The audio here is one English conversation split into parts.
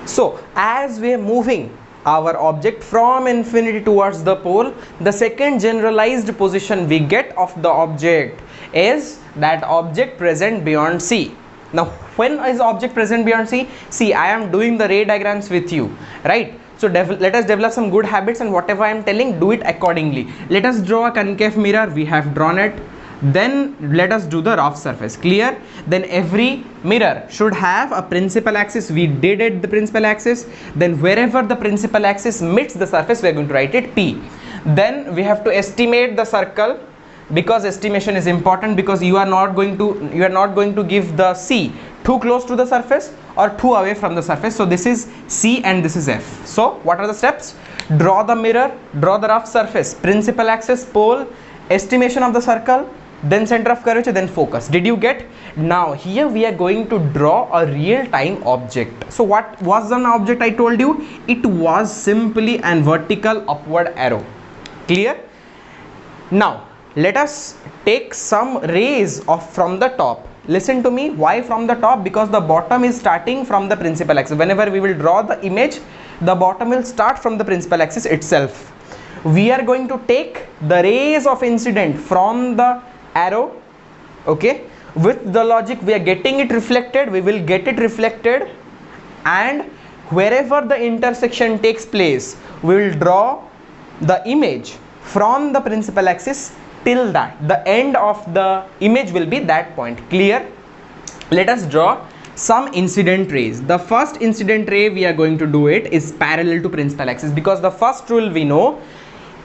So as we are moving our object from infinity towards the pole, the second generalized position we get of the object is that object present beyond C. Now when is object present beyond C? See, I am doing the ray diagrams with you, right? So let us develop some good habits, and whatever I am telling, do it accordingly. Let us draw a concave mirror. We have drawn it. Then let us do the rough surface. Clear? Then every mirror should have a principal axis. We did it, the principal axis. Then wherever the principal axis meets the surface, we are going to write it P. Then we have to estimate the circle, because estimation is important, because you are not going to give the C too close to the surface or too away from the surface. So this is C and this is F. So what are the steps? Draw the mirror, draw the rough surface, principal axis, pole, estimation of the circle, then center of curvature, then focus. Did you get? Now here we are going to draw a real-time object. So what was an object? I told you it was simply an vertical upward arrow. Clear? Now let us take some rays from the top. Listen to me. Why from the top? Because the bottom is starting from the principal axis. Whenever we will draw the image, the bottom will start from the principal axis itself. We are going to take the rays of incident from the arrow, okay? With the logic, we are getting it reflected, we will get it reflected, and wherever the intersection takes place, we will draw the image from the principal axis till that. The end of the image will be that point. Clear? Let us draw some incident rays. The first incident ray we are going to do it is parallel to principal axis, because the first rule we know,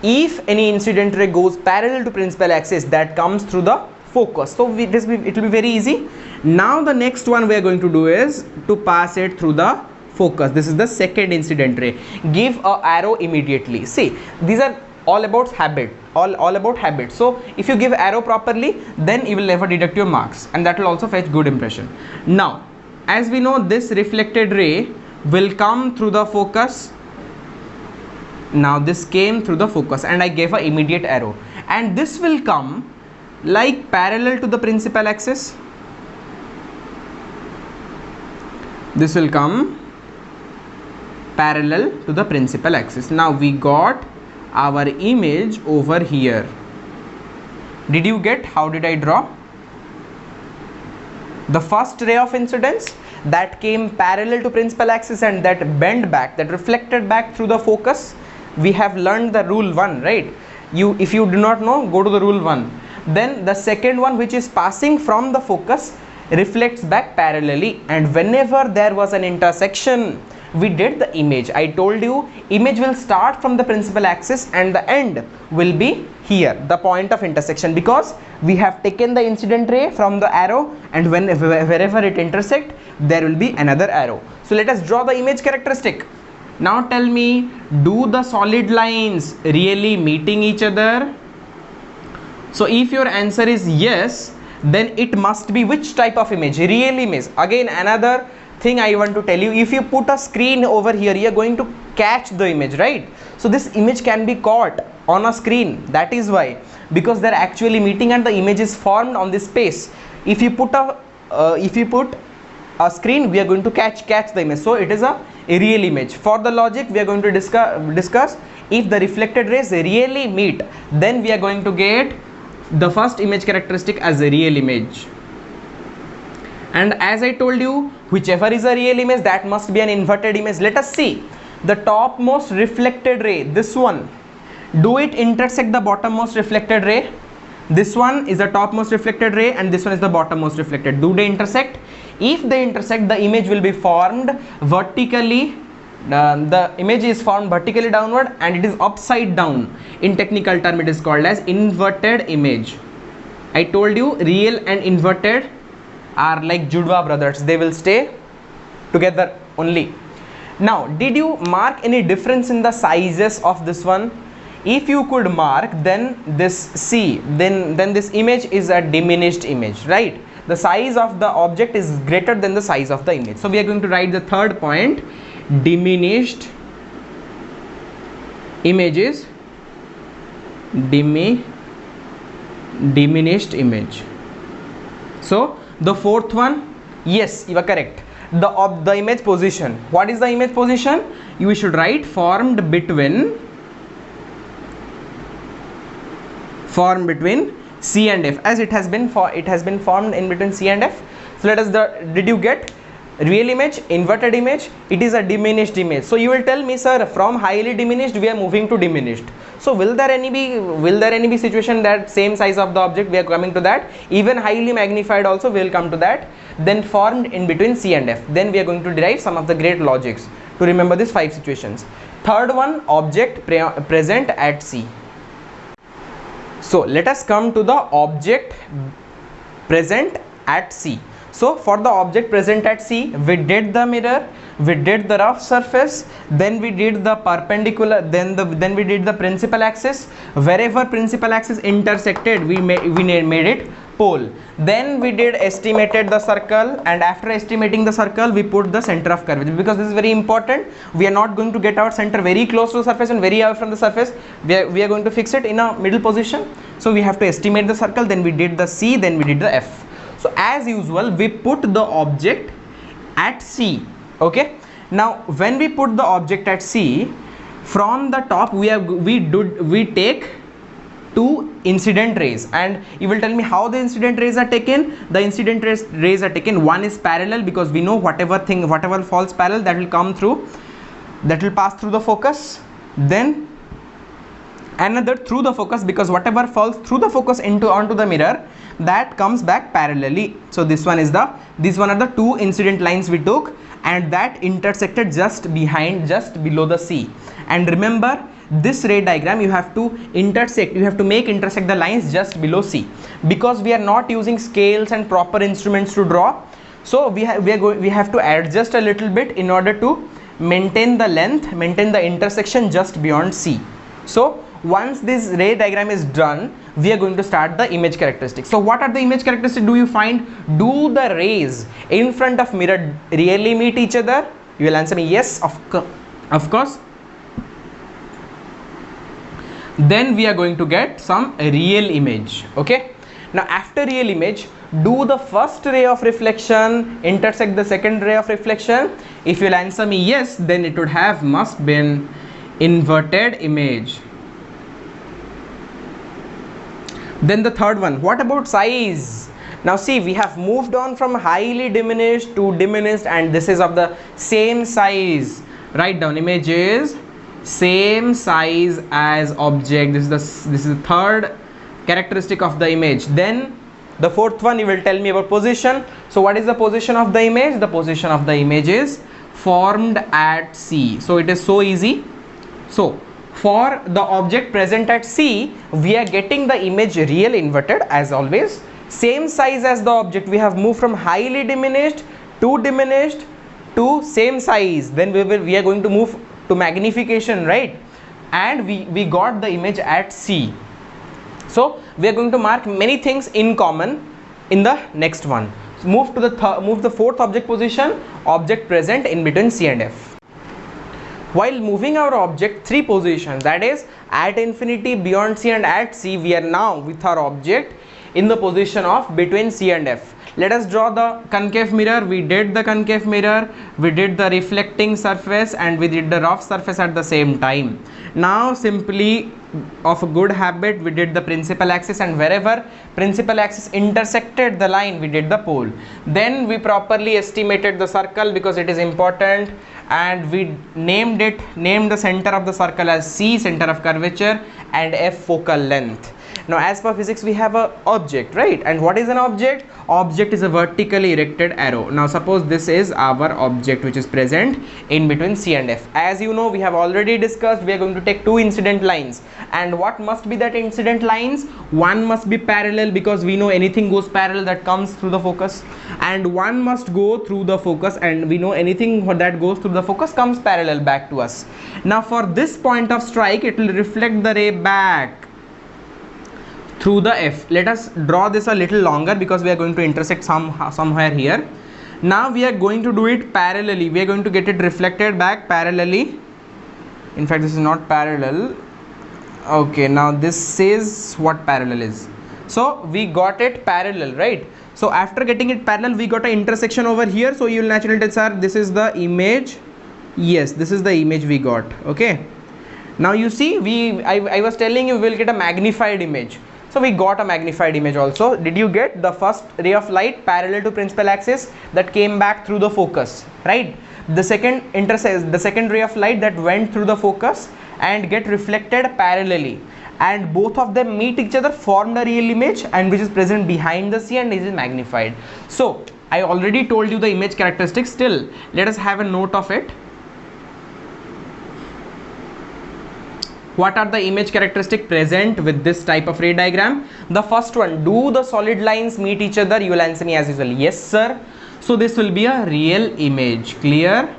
if any incident ray goes parallel to principal axis, that comes through the focus. So it will be very easy. Now the next one we are going to do is to pass it through the focus. This is the second incident ray. Give a arrow immediately. See, these are all about habit, all about habit. So if you give arrow properly, then you will never deduct your marks, and that will also fetch good impression. Now as we know, this reflected ray will come through the focus. Now this came through the focus and I gave an immediate arrow, and this will come like parallel to the principal axis. This will come parallel to the principal axis. Now we got our image over here. Did you get how did I draw? The first ray of incidence that came parallel to principal axis and that bent back, that reflected back through the focus. We have learned the rule 1, right? If you do not know, go to the rule 1. Then the second one, which is passing from the focus, reflects back parallelly, and whenever there was an intersection, we did the image. I told you image will start from the principal axis and the end will be here, the point of intersection, because we have taken the incident ray from the arrow, and wherever it intersect, there will be another arrow. So let us draw the image characteristic. Now tell me, do the solid lines really meeting each other? So if your answer is yes, then it must be which type of image? Real image. Again, another thing I want to tell you, if you put a screen over here, you are going to catch the image, right? So this image can be caught on a screen. That is why, because they are actually meeting and the image is formed on this space. If you put a screen, we are going to catch the image. So it is a real image. For the logic, we are going to discuss if the reflected rays really meet, then we are going to get the first image characteristic as a real image. And as I told you, whichever is a real image, that must be an inverted image. Let us see the topmost reflected ray, this one, do it intersect the bottommost reflected ray? This one is the topmost reflected ray and this one is the bottommost reflected. Do they intersect? If they intersect, the image will be formed vertically. The image is formed vertically downward and it is upside down. In technical term, it is called as inverted image. I told you real and inverted are like Judwa brothers. They will stay together only. Now, did you mark any difference in the sizes of this one? If you could mark, then this then this image is a diminished image, right? The size of the object is greater than the size of the image. So we are going to write the third point, diminished images, diminished image. So the fourth one, yes, you are correct. the image position. What is the image position? You should write formed between C and F, as it has been formed in between C and F. So let us did you get real image, inverted image? It is a diminished image. So you will tell me, sir, from highly diminished we are moving to diminished. So will there any be situation that same size of the object? We are coming to that. Even highly magnified also we will come to that. Then formed in between C and F. Then we are going to derive some of the great logics to remember these 5 situations. Third one, object present at C. So let us come to the object present at C. So for the object present at C, we did the mirror, we did the rough surface, then we did the perpendicular, then we did the principal axis. Wherever principal axis intersected, we made it pole. Then we did estimated the circle, and after estimating the circle, we put the center of curvature, because this is very important. We are not going to get our center very close to the surface and very away from the surface. We are going to fix it in a middle position. So we have to estimate the circle, then we did the C, then we did the F. So as usual, we put the object at C. Okay. Now when we put the object at C, from the top we take 2 incident rays, and you will tell me how the incident rays are taken. The incident rays are taken, one is parallel, because we know whatever falls parallel, that will pass through the focus. Then another through the focus, because whatever falls through the focus onto the mirror, that comes back parallelly. So these one are the 2 incident lines we took, and that intersected just below the C. And remember, this ray diagram you have to make intersect the lines just below C, because we are not using scales and proper instruments to draw. So we have to adjust a little bit in order to maintain the length, maintain the intersection just beyond C. So once this ray diagram is done, we are going to start the image characteristics. So what are the image characteristics do you find? Do the rays in front of mirror really meet each other? You will answer me yes, of course. Then we are going to get some real image. Okay. Now after real image, do the first ray of reflection intersect the second ray of reflection? If you will answer me yes, then it would have must been inverted image. Then the third one, what about size? Now see, we have moved on from highly diminished to diminished, and this is of the same size. Write down, image is same size as object. This is the third characteristic of the image. Then the fourth one, you will tell me about position. So what is the position of the image? The position of the image is formed at C. So it is so easy. So for the object present at C, we are getting the image real inverted as always. Same size as the object. We have moved from highly diminished to same size. Then we are going to move to magnification, right? And we got the image at C. So we are going to mark many things in common in the next one. So move the fourth object position, object present in between C and F. While moving our object 3 positions, that is at infinity, beyond C and at C, we are now with our object in the position of between C and F. Let us draw the concave mirror. We did the concave mirror, we did the reflecting surface, and we did the rough surface at the same time. Now simply of a good habit, we did the principal axis, and wherever principal axis intersected the line, we did the pole. Then we properly estimated the circle because it is important, and we named the center of the circle as C, center of curvature, and F, focal length. Now as per physics, we have a object, right? And what is an object? Object is a vertically erected arrow. Now suppose this is our object which is present in between C and F. As you know, we have already discussed, we are going to take 2 incident lines. And what must be that incident lines? One must be parallel, because we know anything goes parallel that comes through the focus, and one must go through the focus, and we know anything that goes through the focus comes parallel back to us. Now for this point of strike, it will reflect the ray back through the F. Let us draw this a little longer because we are going to intersect somewhere here. Now we are going to do it parallelly. We are going to get it reflected back parallelly. In fact, this is not parallel. Okay, now this is what parallel is. So we got it parallel, right? So after getting it parallel, we got an intersection over here. So you will naturally tell, sir, this is the image. Yes, this is the image we got. Okay. Now you see, I was telling you we will get a magnified image. So we got a magnified image also. Did you get the first ray of light parallel to principal axis that came back through the focus, right? The second ray of light that went through the focus and get reflected parallelly, and both of them meet each other, formed a real image, and which is present behind the sea and is magnified. So I already told you the image characteristics. Still, let us have a note of it. What are the image characteristics present with this type of ray diagram? The first one, do the solid lines meet each other? You will answer me as usual, yes sir. So this will be a real image. Clear?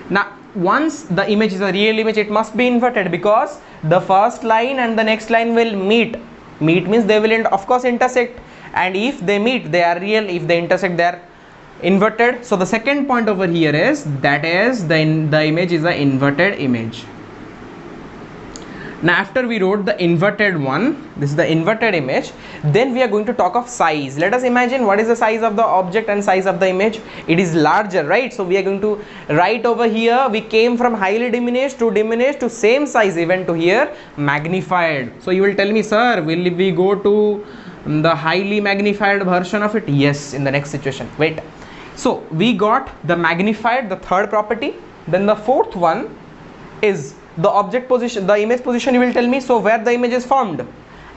Now once the image is a real image, it must be inverted, because the first line and the next line will meet. Meet means they will of course intersect, and if they meet, they are real. If they intersect, they are inverted. So the second point over here is, that is the image is an inverted image. Now after we wrote the inverted one, this is the inverted image, then we are going to talk of size. Let us imagine what is the size of the object and size of the image. It is larger, right? So we are going to write over here, we came from highly diminished to same size, even to here magnified. So you will tell me, sir, will we go to the highly magnified version of it? Yes, in the next situation. Wait. So we got the magnified, the third property. Then the fourth one is the object position, the image position. You will tell me, so where the image is formed?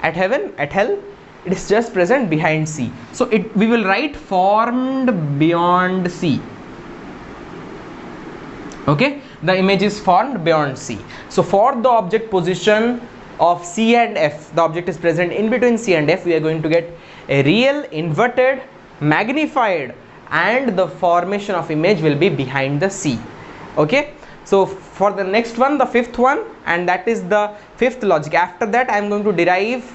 At heaven, at hell? It is just present behind sea. So we will write formed beyond sea. Okay, the image is formed beyond sea. So for the object position of C and F, the object is present in between C and F, we are going to get a real, inverted, magnified, and the formation of image will be behind the sea. Okay. So for the next one, the fifth one, and that is the fifth logic. After that, I am going to derive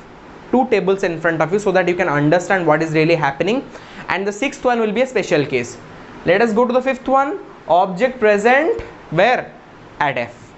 two tables in front of you so that you can understand what is really happening. And the sixth one will be a special case. Let us go to the fifth one. Object present where? At F.